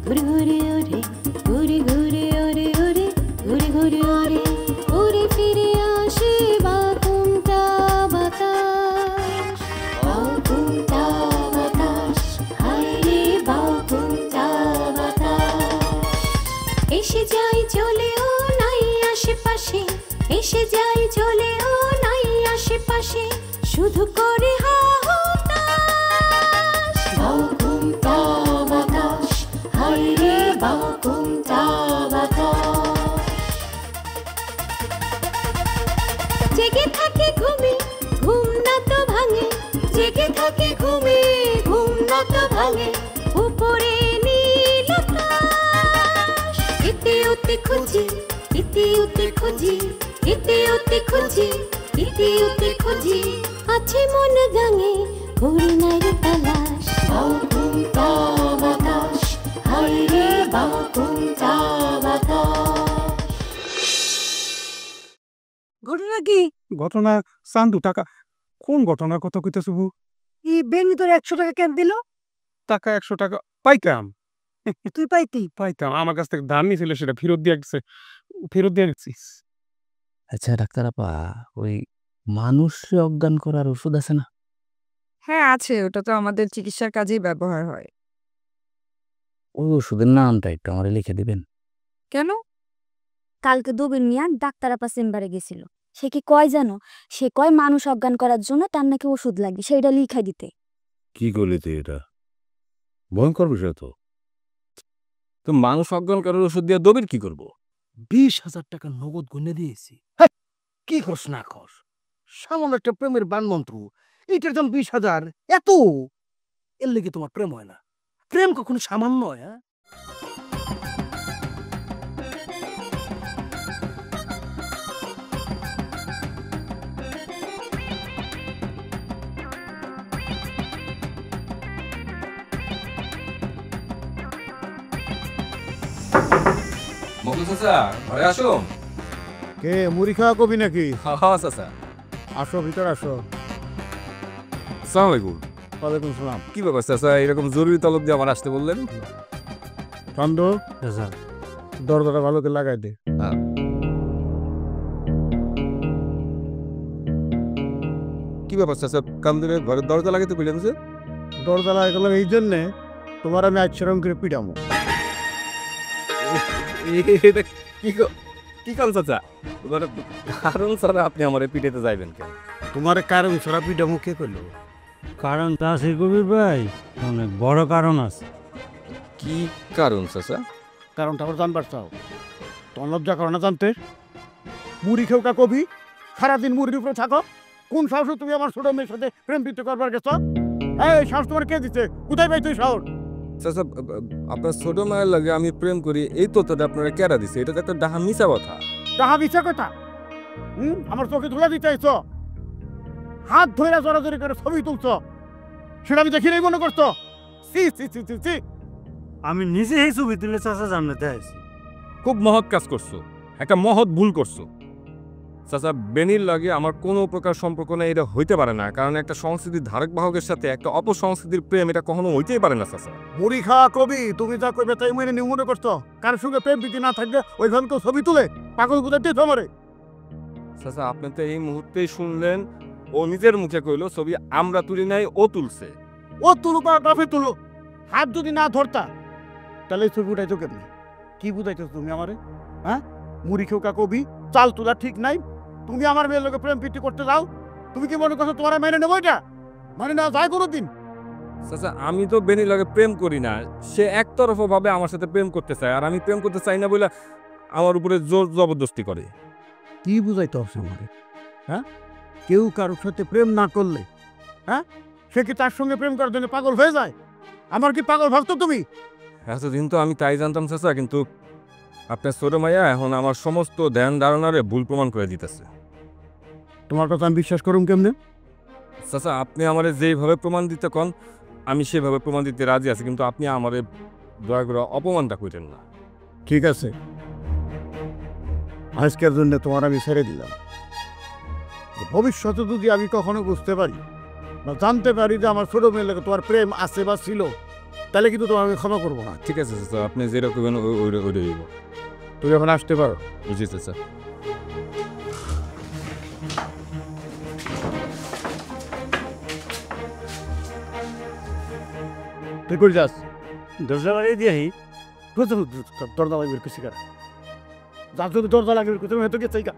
ঘুরে ঘুরে ওরে ঘুরে ঘুরে ওরে ওরে ঘুরে ঘুরে ওরে উড়ে ফিরে আসে বাকুমটা বাতাস বাকুমটা বাতাস হায় রে বাকুমটা বাতাস এসে যায় চলেও নাই আশেপাশে এসে যায় চলেও নাই আশেপাশে শুধু করে হাহুতাশ বাকুমটা বাতাস হায় রে বাকুমটা বাতাস জেগে থাকে ঘুমে ঘুম না তো ভাঙে জেগে থাকে ঘুমে ঘুম না তো ভাঙে উপরে নীল আকাশ এতে ওতে খুঁজি এতে ওতে খুঁজি এতে ওতে খুঁজি এতে ওতে খুঁজি আছে মন গাঙে করি নাই রে তালাশ বাকুমটা বাতাস হায় রে বাকুমটা বাতাস ঘটনা কি? ঘটনা চান্দু টাকা কোন ঘটনার কথা কইতেছ বউ? বেনি তোর 100 টাকা কেন দিল? টাকা 100 টাকা পাইতাম তুই পাইতি? পাইতাম আমার কাছ থেকে ধার নিয়েছিল সেটা ফেরত দিয়ে গেছিস। আচ্ছা ডাক্তার আপা, ওই মানুষকে অজ্ঞান করার ওষুধ আছে না? হ্যাঁ আছে, ওটা তো আমাদের চিকিৎসার কাজেই ব্যবহার হয়। ওই ওষুধের নামটা একটু আমার লিখে দিবেন। কেন? কালকে দুবিন মিয়া ডাক্তার আপা চেম্বারে গেছিল। সে কি কয় জানো? সে কয় মানুষ অজ্ঞান করার জন্য তার নাকি ওষুধ লাগে, সেইটা লিখাই দিতে। কি করলি তুই? এটা ভয়ঙ্কর বিষয় তো। তো মানুষ অজ্ঞান করার ওষুধ দিয়ে দবির কি করবো? 20,000 টাকা নগদ গুনে দিয়েছি। কি করস না কর, সামান্য একটা প্রেমের বানমন্ত্র, এইটার দাম 20,000। এত এর লেগে তোমার প্রেম হয় না? প্রেম কখনো সামান্য হয়? হ্যাঁ, ঘরে আসো। কে মুড়ি খাওয়া কবি নাকি? আসো ভিতর আসো। আসসালামু আলাইকুম। ওয়ালাইকুম সালাম। কি ব্যাপার চাচা, এরকম জরুরি তলব দিয়ে আমার আসতে বললেন? চন্দ, দরজাটা ভালো করে লাগাই দে। কি ব্যাপার চাচা, কামদুরের ঘরের দরজা লাগাইতে বললেন যে? দরজা লাগালাম এই জন্যে তোমার আমি আচ্ছারম করে পিটামো। এটা কি কাম চাচা? কারণ ছাড়া আপনি আমার পিটাইতে যাইবেন কেন? তোমার কারণ ছাড়া পিটামো কে করলো? কারণ তা আছে কবির ভাই, অনেক বড় কারণ আছে। কি কারণ চাচা? কারণটা আবার জানবার চাও? তোমার লজ্জা করো না জানতে? মুড়ি খেও কা কবি, সারাদিন মুড়ির উপরে থাকো। কোন সাহসে তুমি আমার ছোট মেয়ের সাথে প্রেম প্রীতি করবার গেছো? এই সাহস তোমার কে দিচ্ছে? কোথায় পাই তুই সাহস? চাচা, আপনার ছোট মায়ের লাগে আমি প্রেম করি এই তথ্যটা আপনারা কেরা দিছে? এটা তো একটা ডাহা মিছা কথা। তাহা মিছা কথা? আমার চোখে ধুলা দিতে আইছো? হাত ধইরা জড়াজড়ি করে ছবি তুলছো, সেটা আমি দেখি নাই মনে করছো? সি সি সি সি সি। আমি নিজে এই ছবি তুলে চাচা জানাতে আইছি। খুব মহৎ কাজ করছো, একটা মহৎ ভুল করছো চাচা। বেনির লাগে আমার কোনো প্রকার সম্পর্ক নেই, এটা হইতে পারে না। কারণ একটা সংস্কৃতির ধারক বাহকের সাথে একটা অপসংস্কৃতির প্রেম, এটা কখনো হইতেই পারে না চাচা। মুড়ি খাওয়া কবি, তুমি যা কইবে তাই মনে করছো? কারোর সঙ্গে প্রেম প্রীতি না থাকবে ওইভাবে কেউ ছবি তুলে? পাগল কোথায় দিত আমারে? চাচা, আপনি তো এই মুহূর্তেই শুনলেন, ও নিজের মুখে কইলো ছবি আমরা তুলি নাই, ও তুলছে। ও তুলো বা কাফে তুলো, হাত যদি না ধরতা তাহলে এই ছবি উঠাইতো কেমনি? কি বুঝাইছো তুমি আমারে? হ্যাঁ, মুড়ি খেউকা কবি, চাল তোলা ঠিক নাই, তুমি আমার মেয়ের লোকে প্রেম প্রীতি করতে যাও? তুমি কি মনে করছো তোমার মেনে নেবো? এটা মানে না যায় কোনোদিন? চাচা, আমি তো বেনির লাগে প্রেম করি না, সে একতরফা ভাবে আমার সাথে প্রেম করতে চায়, আর আমি প্রেম করতে চাই না বলে আমার উপরে জোর জবরদস্তি করে। কি বুঝাইতে হবে আমারে? হ্যাঁ, কেউ কারোর সাথে প্রেম না করলে হ্যাঁ সে কি তার সঙ্গে প্রেম করার জন্য পাগল হয়ে যায়? আমার কি পাগল ভাবতো তুমি? এতদিন তো আমি তাই জানতাম চাচা, কিন্তু আপনার ছোট মাইয়া এখন আমার সমস্ত ধ্যান ধারণারে ভুল প্রমাণ করে দিতেছে। তোমার কথা আমি বিশ্বাস করুম কেমনে? চাচা, আপনি আমারে যেভাবে প্রমাণ দিতে কন আমি সেভাবে প্রমাণ দিতে রাজি আছি, কিন্তু আপনি আমারে দয়া করে অপমানটা করেন না। ঠিক আছে, আজকের জন্য তোমার আমি ছেড়ে দিলাম। ভবিষ্যতে যদি আমি কখনো বুঝতে পারি বা জানতে পারি যে আমার ছোট মেয়ের লোক তোমার প্রেম আছে বা ছিল, তাহলে কিন্তু তোমাকে ক্ষমা করবো না। ঠিক আছে চাচা, আপনি যেটা করবেন ওইটা দিব। তুমি এখন আসতে পারো। জি চাচা। তুই করে যাস দরজা লাগিয়ে দিয়ে দরজা লাগবে কিছু কার যার যদি দরজা লাগবে তুমি হয়তো গেছে কি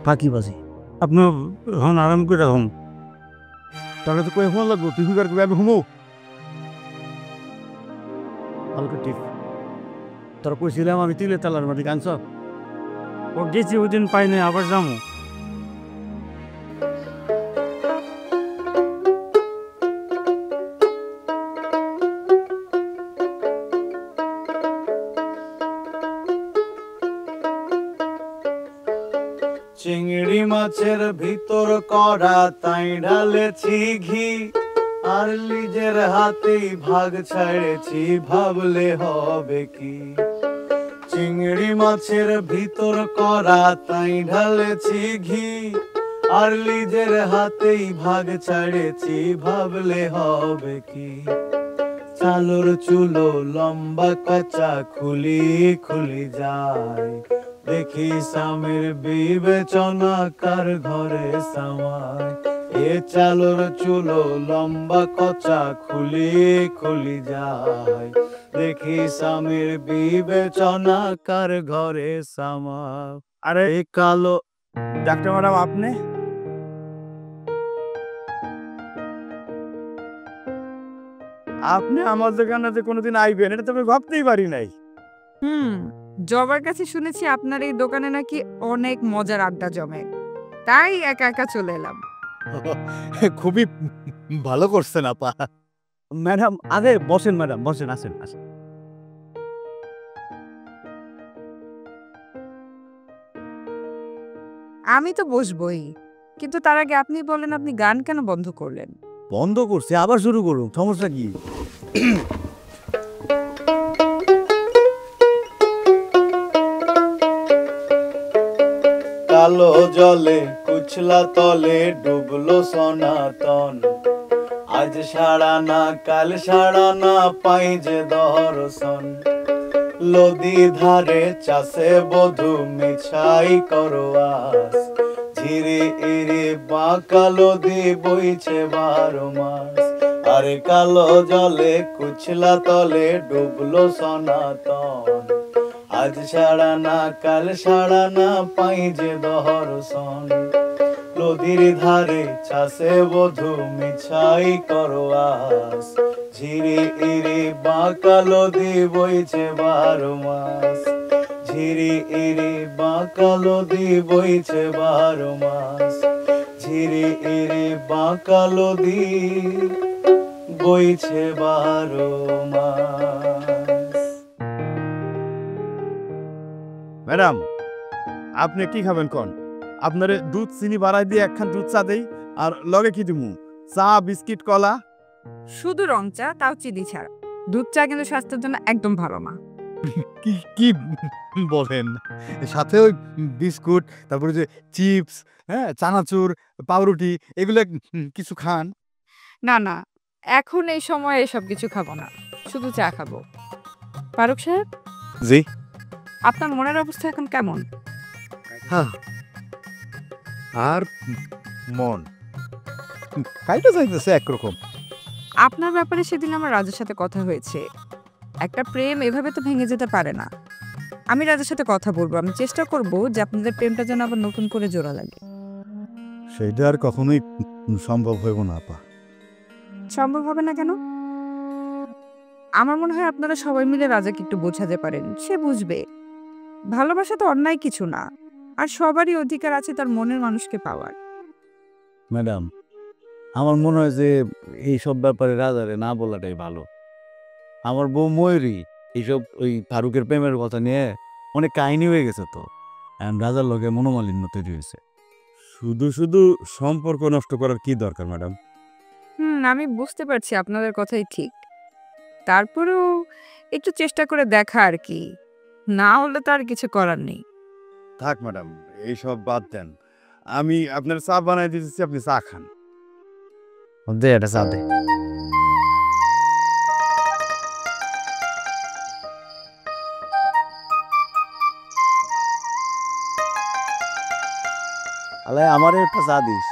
পাখি বাজি আপনি হন আরাম করে হন। তাহলে তো কই ফোন লাগবো, তুই হুকার করবি আমি হুমো হালকা ঠিক। তোরা কইছিলাম আমি তিলে তালার মাটি কাঁদছ ও গেছি ওদিন পাই নাই, আবার যাবো। চিংড়ি মাছের ভিতর করা তাই ঢালেছি ঘি, আর নিজের হাতেই ভাগ ছাড়েছি, ভাবলে হবে কি। চিংড়ি মাছের ভিতর করা তাই ঢালেছি ঘি, আর নিজের হাতেই ভাগ ছাড়েছি, ভাবলে হবে কি। চালুর চুলো লম্বা কাঁচা খুলি খুলি যায়, দেখি স্বামীর বিবেচনা কার ঘরে সামায়। এ চালুর চুলো লম্বা কচা খুলি খুলি যায়, দেখি স্বামীর বিবেচনা কার ঘরে সামায়। আরে এই কালো ডাক্তার ম্যাডাম আপনি? আপনি আমার দোকানে কোনোদিন আইবেন এটা তো আমি ভাবতেই পারি নাই। জবার কাছে শুনেছি আপনার এই দোকানে নাকি অনেক মজার আড্ডা জমে, তাই একা একা চলে এলাম। খুবই ভালো করছেন আপা। ম্যাডাম আরে বসেন, ম্যাডাম বসেন, আসেন আসেন। আমি তো বসবই, কিন্তু তার আগে আপনি বলেন আপনি গান কেন বন্ধ করলেন? বন্ধ করছে, আবার শুরু করুন, সমস্যা কি? কালো জলে কুচলা তলে ডুবলো সনাতন, আজ সাড়া না কাল সাড়া না পাই যে দর্শন। লদি ধারে চাষে বধু মিছাই করোয়াস, ঝিরি ইরি বাঁকা লদি বইছে 12 মাস। আরে কালো জলে কুচলা তলে ডুবলো সনাতন, আজ ছাড়া না কাল ছাড়া না পাই যে দর্শন। নদীর ধারে চাষে বধু মিছাই করোয়াস, ঝিরি ইরি বাঁকা লদি বইছে 12 মাস। ঝিরি ইরি বাঁকা লদি বইছে 12 মাস। ঝিরি ইরি বাঁকা লদি বইছে 12 মাস। ম্যাডাম আপনি কি খাবেন কোন? আপনারে দুধ চিনি বাড়াই দিয়ে একখান দুধ চা দেই, আর লগে কি দিমু? চা বিস্কিট কলা? শুধু রং চা, তাও চিনি ছাড়া। দুধ চা কিন্তু স্বাস্থ্যের জন্য একদম ভালো না। কি কি বলেন? সাথে ওই বিস্কুট, তারপরে যে চিপস, হ্যাঁ চানাচুর, পাউরুটি এগুলো কিছু খান? না না, এখন এই সময় এসব কিছু খাবো না, শুধু চা খাবো। ফারুক সাহেব, জি। আপনার মনের অবস্থা এখন কেমন? হ্যাঁ, আর মন কাইটা যাইতেছে একরকম। আপনার ব্যাপারে সেদিন আমার রাজের সাথে কথা হয়েছে। একটা প্রেম এভাবে তো ভেঙে যেতে পারে না। আমি রাজের সাথে কথা বলবো, আমি চেষ্টা করব যে আপনাদের প্রেমটা যেন আবার নতুন করে জোড়া লাগে। সেটা আর কখনোই সম্ভব হইব না আপা। সম্ভব হবে না কেন? আমার মনে হয় আপনারা সবাই মিলে রাজাকে একটু বোঝাতে পারেন, সে বুঝবে। ভালোবাসা তো অন্যায় কিছু না, আর সবারই অধিকার আছে তার মনের মানুষকে পাওয়ার। ম্যাডাম আমার মনে হয় যে এইসব ব্যাপারে রাজারে না বলাটাই ভালো। আমার বউ ময়ূরী এইসব ওই ফারুকের প্রেমের কথা নিয়ে অনেক কাহিনী হয়ে গেছে, তো এখন রাজার লগে মনোমালিন্য তৈরি হয়েছে। শুধু শুধু সম্পর্ক নষ্ট করার কি দরকার ম্যাডাম? আমি বুঝতে পারছি আপনাদের কথাই ঠিক, তারপরেও একটু চেষ্টা করে দেখা আর কি, না হলে তো আর কিছু করার নেই। থাক ম্যাডাম, এইসব বাদ দেন। আমি আপনার চা বানাই দিতেছি, আপনি চা খান। দে এটা চা দে। আলে আমার একটা চা দিস।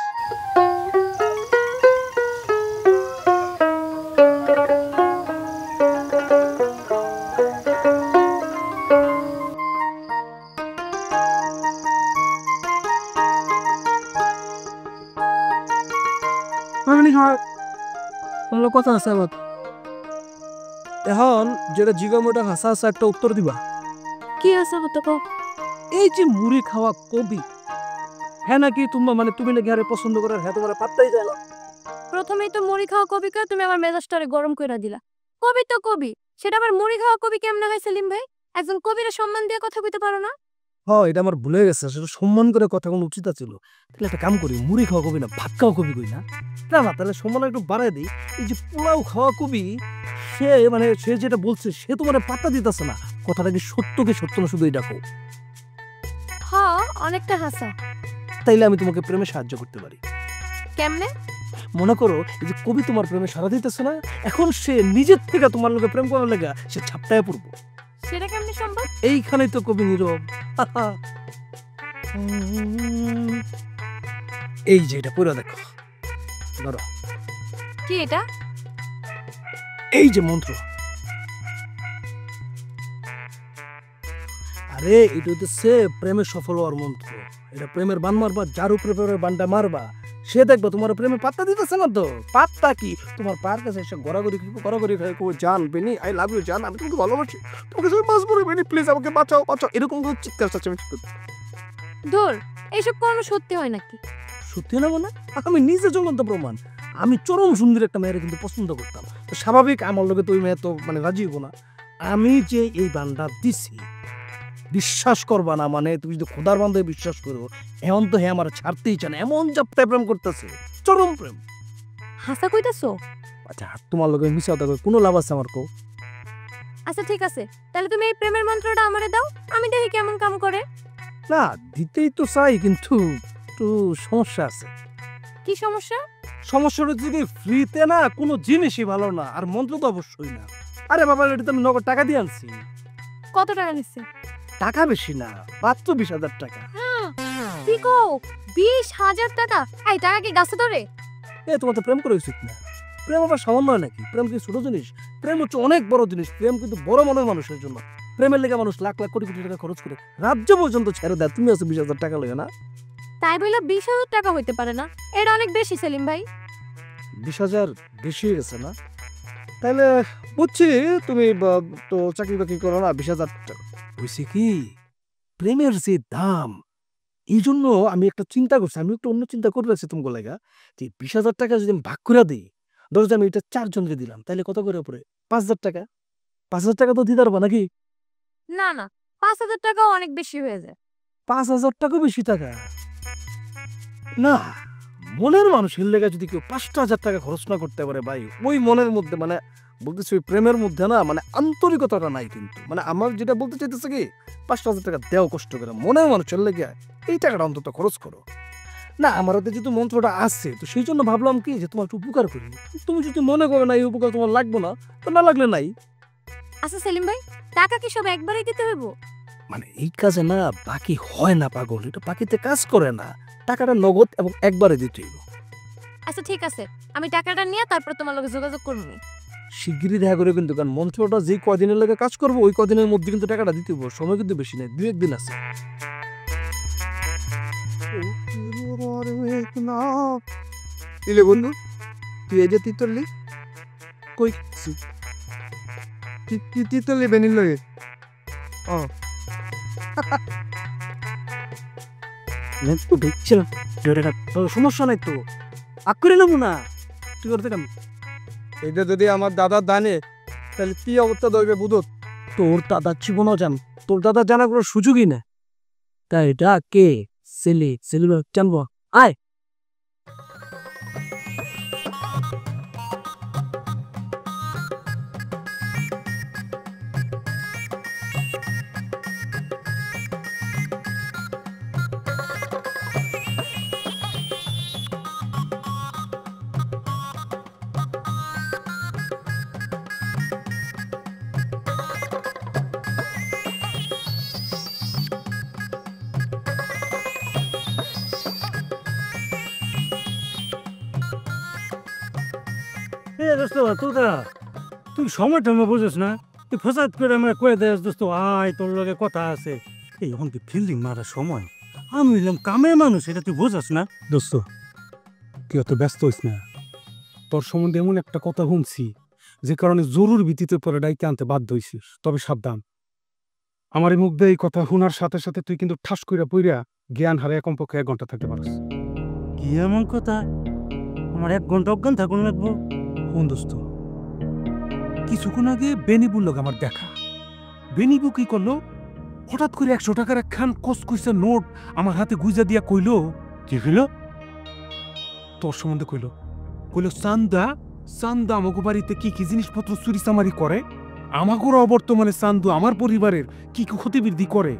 কথা আছে আমার এখন যেটা জিগামোটা হাসা হাসা একটা উত্তর দিবা। কি আছে হতো কো? এই যে মুড়ি খাওয়া কবি, হ্যাঁ নাকি মানে তুমি নাকি আরে পছন্দ করার, হ্যাঁ তোমার পাত্তাই যায় না। প্রথমেই তো মুড়ি খাওয়া কবি কে তুমি আমার মেজাজটারে গরম কইরা দিলা। কবি তো কবি, সেটা আবার মুড়ি খাওয়া কবি কেমনে হয় সেলিম ভাই? একজন কবিরে সম্মান দিয়ে কথা কইতে পারো না? হ্যাঁ এটা আমার ভুলে গেছে, সেটা সম্মান করে কথা কোনো উচিত ছিল। তাহলে একটা কাম করি, মুড়ি খাওয়া কবি না ভাত খাওয়া কবি কই না? না না, তাহলে সম্মান একটু বাড়াই দিই। এই যে পোলাও খাওয়া কবি, সে মানে সে যেটা বলছে সে তো মানে পাত্তা দিতেছে না। কথাটা কি সত্যকে সত্য না শুধু এটা কও? হ্যাঁ অনেকটা হাসা। তাইলে আমি তোমাকে প্রেমে সাহায্য করতে পারি। কেমনে? মনে করো এই যে কবি তোমার প্রেমে সাড়া দিতেছে না, এখন সে নিজের থেকে তোমার লোকে প্রেম করার লেগা সে ছাপটায় পড়বো। সেটা কেমনে সম্ভব? এইখানেই তো কবি নীরব। এই যে এটা পুরো দেখো, ধরো কি এটা? এই যে মন্ত্র। আরে এটা হচ্ছে প্রেমের সফল হওয়ার মন্ত্র। এটা প্রেমের বান মারবা, যার উপরে প্রেমের বানটা মারবা সে দেখবো তোমার প্রেমে পাত্তা দিতেছে না। তো পাত্তা কি তোমার পার কাছে এসে গড়াগড়ি খাই জান বেনি আই লাভ ইউ জান, আমি তোমাকে ভালোবাসি, তোমাকে সবাই মাছ পড়ে বেনি প্লিজ আমাকে বাঁচাও বাঁচাও, এরকম করে চিৎকার চাচ্ছি। ধুর, এইসব কোনো সত্যি হয় নাকি? সত্যি না মানে আমি নিজে জ্বলন্ত প্রমাণ। আমি চরম সুন্দর একটা মেয়ের কিন্তু পছন্দ করতাম, তো স্বাভাবিক আমার লোকে তো ওই মেয়ে তো মানে রাজি হবো না। আমি যে এই বান্ডা দিছি বিশ্বাস করবা না, মানে তুমি যদি খোদার বান্ধবে বিশ্বাস করো, এমন তো হ্যাঁ আমার ছাড়তেই চায় না, এমন চাপটায় প্রেম করতেছে, চরম প্রেম। হাসা কইতাছো? আচ্ছা তোমার লোকে মিশা কথা কোনো লাভ আছে আমার কো? আচ্ছা ঠিক আছে, তাহলে তুমি এই প্রেমের মন্ত্রটা আমারে দাও, আমি দেখি কেমন কাম করে। না দিতেই তো চাই, কিন্তু একটু সমস্যা আছে। কি সমস্যা? সমস্যাটা হচ্ছে কি ফ্রিতে না কোনো জিনিসই ভালো না, আর মন্ত্র তো অবশ্যই না। আরে বাবা এটা তো আমি নগদ টাকা দিয়ে আনছি। কত টাকা নিচ্ছে? টাকা বেশি না, মাত্র 20,000 টাকা। কি কও, 20,000 টাকা? এই টাকা কি গাছে ধরে? তোমার তো প্রেম করা উচিত না। প্রেম আবার সামান্য হয় নাকি? প্রেম কি ছোট জিনিস? প্রেম হচ্ছে অনেক বড় জিনিস। প্রেম কিন্তু বড় মনের মানুষের জন্য। প্রেমের লেগে মানুষ লাখ লাখ কোটি কোটি টাকা খরচ করে রাজ্য পর্যন্ত ছেড়ে দেয়। তুমি আছো 20,000 টাকা লইয়া না? তাই বলে 20,000 টাকা হইতে পারে না, এটা অনেক বেশি সেলিম ভাই। 20,000 বেশি হয়ে গেছে না? তাহলে বুঝছি তুমি তো চাকরি বাকরি করো না, 20,000 টাকা হয়েছে কি প্রেমের যে দাম। এই জন্য আমি একটা চিন্তা করছি, আমি একটু অন্য চিন্তা করে রাখছি তোমাকে লাগা, যে 20,000 টাকা যদি আমি ভাগ করে দিই, ধরো যে আমি এটা 4 জনকে দিলাম, তাহলে কত করে পড়ে? 5,000 টাকা। 5,000 টাকা তো দিতে পারবো নাকি? না না, 5,000 টাকাও অনেক বেশি হয়ে যায়। 5,000 টাকা বেশি টাকা না। মনের মানুষের লেগে যদি কেউ 5,000 টাকা খরচ না করতে পারে ভাই, ওই মনের মধ্যে মানে বলতেছি ওই প্রেমের মধ্যে না মানে আন্তরিকতাটা নাই। কিন্তু মানে আমার যেটা বলতে চাইতেছে কি, 5,000 টাকা দেও কষ্ট করে, মনের মানুষের লেগে এই টাকাটা অন্তত খরচ করো না। আমার হাতে যেহেতু মন্ত্রটা আছে, তো সেই জন্য ভাবলাম কি যে তোমার একটু উপকার করি। তুমি যদি মনে করো না এই উপকার তোমার লাগবে না, তো না লাগলে নাই। আচ্ছা সেলিম ভাই, টাকা কি সব একবারই দিতে হইব? মানে এই কাজে না বাকি হয় না পাগল, এটা বাকিতে কাজ করে না। টাকাটা নগদ এবং একবারে দিতে হইব। আচ্ছা ঠিক আছে, আমি টাকাটা নিয়ে তারপর তোমার লগে যোগাযোগ করব। শিগগিরই দেখা করে কিন্তু, কারণ মন্ত্রটা যে কদিনের লেগে কাজ করবো ওই কদিনের মধ্যে কিন্তু টাকাটা দিতে হইব। সময় কিন্তু বেশি নেই, 2-1 দিন আছে। দিলে বন্ধু তুই এই যে তিতলি কই তিতলি বেনির লগে তো দেখছিলাম সমস্যা নাই তো, আগ করে নেবো না। তুই করতে কেন? এটা যদি আমার দাদা জানে তাহলে কি অবস্থা দইবে বুধত। তোর দাদা জীবনও জান, তোর দাদা জানার কোনো সুযোগই না। তাই এটা কে? সেলি জানবো। আয় রে দোস্ত তোরা তুই সময় টমে বুঝিস না, তুই ফসাদ করে আমার কয়ে দেস দোস্ত আয় তোর লগে কথা আছে। এই এখন কি ফিল্ডিং মারার সময়? আমি হইলাম কামের মানুষ, এটা তুই বোঝাস না? দোস্ত তুই অত ব্যস্ত হইস না, তোর সম্বন্ধে এমন একটা কথা শুনছি যে কারণে জরুর ভিত্তিতে পরে ডাইকে আনতে বাধ্য হইছিস। তবে সাবধান, আমার এই মুখ দিয়ে এই কথা শোনার সাথে সাথে তুই কিন্তু ঠাস কইরা পইরা জ্ঞান হারায় কমপক্ষে 1 ঘন্টা থাকতে পারিস। কি এমন কথা? আমার 1 ঘন্টা অজ্ঞান থাকুন লাগবো? কোন দোস্ত, কিছুক্ষণ আগে বেনিবুর লোক আমার দেখা। বেনিবু কি করলো, হঠাৎ করে 100 টাকার একখান কসকইসা নোট আমার হাতে গুইজা দিয়া কইল, কি হইল? তোর সম্বন্ধে কইল চান্দা চান্দা আমাকে বাড়িতে কি কি জিনিসপত্র চুরি চামারি করে, আমাকেও অবর্তমানে চান্দু আমার পরিবারের কি কি ক্ষতিবৃদ্ধি করে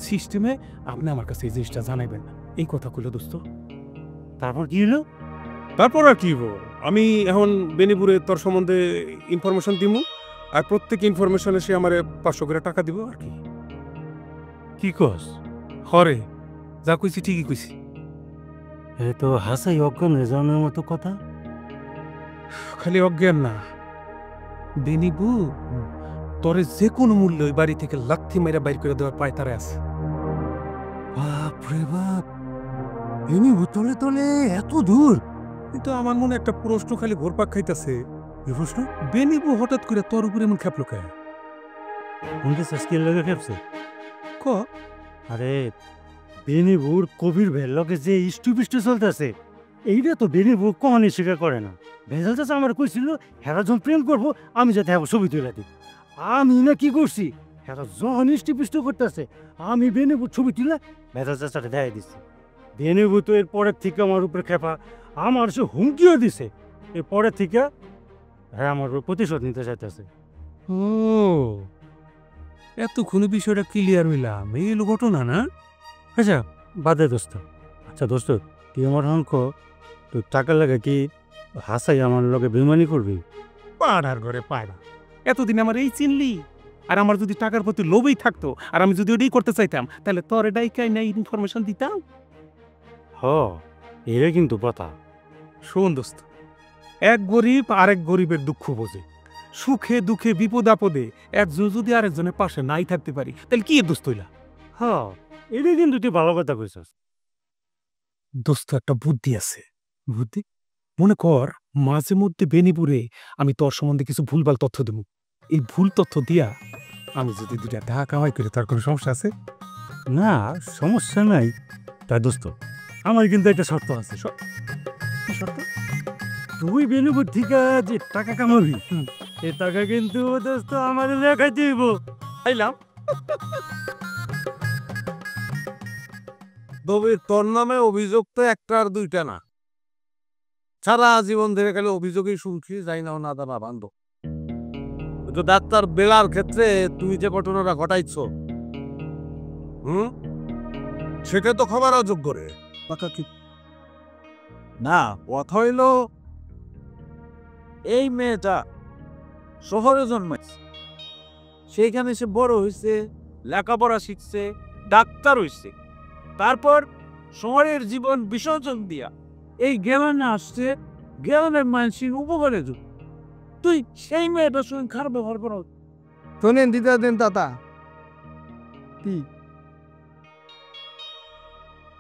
সিস্টেমে, আপনি আমার কাছে এই জিনিসটা জানাইবেন, এই কথা কইল দোস্ত। তারপর কি হলো? তারপর আর কি হবো, আমি এখন বেনিপুরে তোর সম্বন্ধে ইনফরমেশন দিমু, আর প্রত্যেক ইনফরমেশনে সে আমার 500 করে টাকা দিব আর কি। কি কস? হরে যা কইছি ঠিকই কইছি। এ তো হাসাই অজ্ঞান হয়ে যাওয়ার মতো কথা। খালি অজ্ঞান না, বেনিবু তোরে যে কোনো মূল্য ওই বাড়ি থেকে লাথি মেরা বাইর করে দেওয়ার পায় তারে আছে। বাপ রে বাপ, এমনি তলে তলে এত দূর? কিন্তু আমার মনে একটা প্রশ্ন খালি ঘোরপাক খাইতেছে। কি প্রশ্ন? বেনিবু হঠাৎ করে তোর উপরে এমন খেপলো কে? কোনটা সাস্কিল লাগে খেপছে? ক আরে বেনিবুর কবির ভেলকে যে ইষ্টুপিষ্টু চলতেছে, এইটা তো বেনিবু কখনই স্বীকার করে না। ভেজাল চাষা আমার কইছিল হেরা যখন প্রেম করবো আমি যাতে হ্যাঁ ছবি তুলে দিই। আমি না কি করছি, হেরা যখন ইষ্টুপিষ্টু করতেছে আমি বেনিবুর ছবি তুলে ভেজাল চাষাটা দেখাই দিচ্ছি। বেনিবু তো এর পরের থেকে আমার উপরে খেপা, আমার সে হুমকিও দিছে। এর পরের থেকে হ্যাঁ আমার উপর প্রতিশোধ নিতে চাইতেছে। ও এতক্ষণে বিষয়টা ক্লিয়ার হইলাম, এই হলো ঘটনা না? আচ্ছা বাদে দোস্ত। আচ্ছা দোস্ত, তুই আমার অঙ্ক তুই টাকা লাগে কি হাসাই আমার লগে বেমানি করবি? পাড়ার ঘরে পায় না, এতদিন আমার এই চিনলি, আর আমার যদি টাকার প্রতি লোভই থাকতো আর আমি যদি ওটাই করতে চাইতাম তাহলে তোর এটাই নাই ইনফরমেশন দিতাম। হ এরে কিন্তু কথা। শোন দোস্ত, এক গরিব আরেক গরিবের দুঃখ বোঝে, সুখে দুঃখে বিপদ আপদে একজন যদি আরেকজনের পাশে নাই থাকতে পারি তাহলে কি দোস্ত হইলা? হ এরে কিন্তু তুই ভালো কথা কইছস। দোস্ত একটা বুদ্ধি আছে। বুদ্ধি? মনে কর মাঝে মধ্যে বেনিপুরে আমি তোর সম্বন্ধে কিছু ভুলভাল তথ্য দেবো, এই ভুল তথ্য দিয়া আমি যদি 2 টাকা কামাই করি তার কোনো সমস্যা আছে? না সমস্যা নাই। তা দোস্ত আমার কিন্তু একটা শর্ত আছে। শর্ত? তুই বেনুপুর থেকে যে টাকা কামাবি এ টাকা কিন্তু দোস্ত আমাদের দেখাইতে হইব। আইলাম তবে তোর নামে অভিযোগ তো একটা আর 2টা না, সারা জীবন ধরে খালি অভিযোগই শুনছি, যাই না না দানা বান্ধ। তো ডাক্তার বেলার ক্ষেত্রে তুমি যে ঘটনাটা ঘটাইছো সেটা তো খবর অযোগ্য রে। না কথা হইল এই মেয়েটা শহরে জন্মাইছে, সেইখানে সে বড় হয়েছে, লেখাপড়া শিখছে, ডাক্তার হইছে, তারপর শহরের জীবন বিসর্জন দিয়া এই জ্ঞানে আসছে, জ্ঞানের মানসিক উপকারে যুগ। তুই সেই মেয়েটার সঙ্গে খারাপ ব্যবহার করো। শোনেন দিদা দেন তাতা কি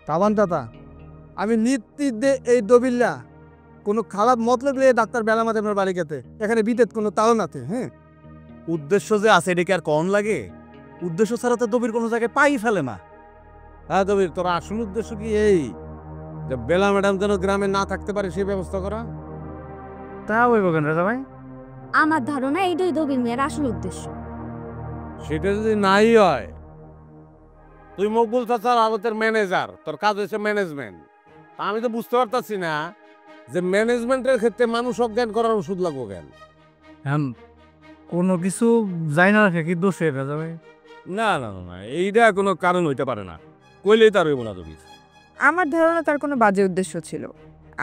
তাবান তাতা, আমি নিত্যে এই দবিল্লা কোনো খারাপ মতলব লিয়ে ডাক্তার বেলামাতে আপনার বাড়ি গেতে, এখানে বিদেত কোনো তাও নাতে। হ্যাঁ উদ্দেশ্য যে আছে এটাকে আর কম লাগে? উদ্দেশ্য ছাড়া তো দবির কোনো জায়গায় পাই ফেলে না। হ্যাঁ দবির, তোর আসল উদ্দেশ্য কি এই যে বেলা ম্যাডাম যেন গ্রামে না থাকতে পারে সেই ব্যবস্থা করা? তা হইব কেন রাজা ভাই? আমার ধারণা এইটাই দবির মেয়ের আসল উদ্দেশ্য। সেটা যদি নাই হয়, তুই মকবুল চাচার আড়তের ম্যানেজার, তোর কাজ হচ্ছে ম্যানেজমেন্ট। আমি তো বুঝতে পারতাছি না যে ম্যানেজমেন্টের ক্ষেত্রে মানুষ অজ্ঞান করার ওষুধ লাগবো কেন? কোনো কিছু যাই না রাখে কি দোষের রাজা ভাই? না না না না, এইটা কোনো কারণ হইতে পারে না, কইলেই তার হইব না দবির। আমার ধারণা তার কোনো বাজে উদ্দেশ্য ছিল।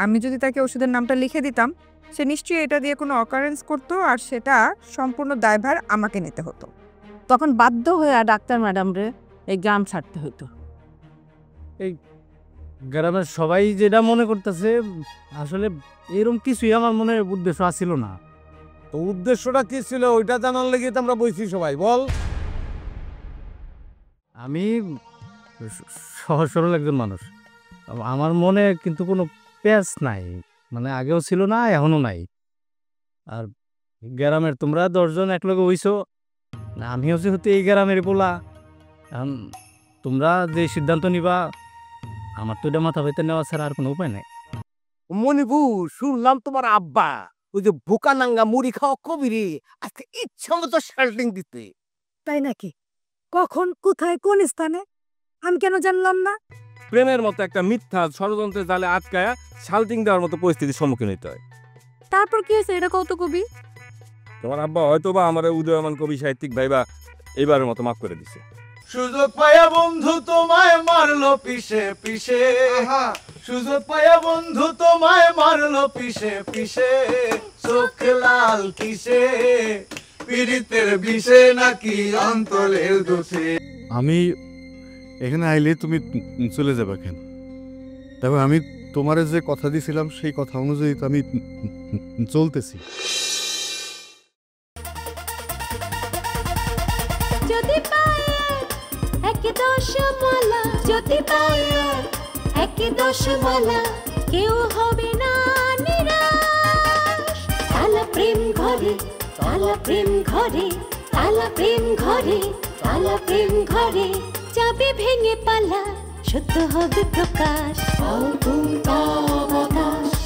আমি যদি তাকে ওষুধের নামটা লিখে দিতাম, সে নিশ্চয়ই এটা দিয়ে কোনো অকারেন্স করতো, আর সেটা সম্পূর্ণ দায়ভার আমাকে নিতে হতো। তখন বাধ্য হয়ে ডাক্তার ম্যাডাম রে এই গ্রাম ছাড়তে হতো। গ্রামের সবাই যেটা মনে করতেছে আসলে এরকম কিছুই আমার মনে উদ্দেশ্য আসছিল না। তো উদ্দেশ্যটা কি ছিল ওইটা জানার লেগে তো আমরা বইছি সবাই, বল। আমি সহজ সরল একজন মানুষ, আমার মনে কিন্তু কোনো প্যাচ নাই, মানে আগেও ছিল না এখনো নাই। আর গ্রামের তোমরা 10 জন একলগে হইছো, আমিও যেহেতু এই গ্রামের পোলা, এখন তোমরা যে সিদ্ধান্ত নিবা আমার তো এটা মাথা পেতে নেওয়া ছাড়া আর কোনো উপায় নাই। মণিপুর, শুনলাম তোমার আব্বা ওই যে বোকানাঙ্গা মুড়ি খাওয়া কবিরে আজকে ইচ্ছা মতো শাল্টিং দিতে। তাই নাকি? কখন, কোথায়, কোন স্থানে? আমি কেন জানলাম না? প্রেমের মতো একটা মিথ্যা ষড়যন্ত্রের জালে আটকায়া শাল্টিং দেওয়ার মতো পরিস্থিতির সম্মুখীন হতে হয়। তারপর কি হয়েছে এটা কত কবি? তোমার আব্বা হয়তো বা আমার উদয়মান কবি সাহিত্যিক ভাইবা এইবারের মতো মাফ করে দিছে। সুযোগ পায়া বন্ধু তোমায় মারলো পিছে পিছে, সুযোগ পায়া বন্ধু তোমায় মারলো পিছে পিছে, চোখ লাল কিসে, পীড়িতের বিষে নাকি অন্তরের দোষে। আমি এখানে আইলে তুমি চলে যাবে কেন? তবে আমি তোমারে যে কথা দিয়েছিলাম সেই কথা অনুযায়ী তো আমি চলতেছি। যদি পায় এক দশমালা, যদি পায় এক দশমালা, কেউ হবে না নিরাশ। তালা প্রেম ঘরে, তালা প্রেম ঘরে, তালা প্রেম ঘরে, তালা প্রেম ঘরে, যাবে ভেঙে পালা, সত্য হবে প্রকাশ। বাতাস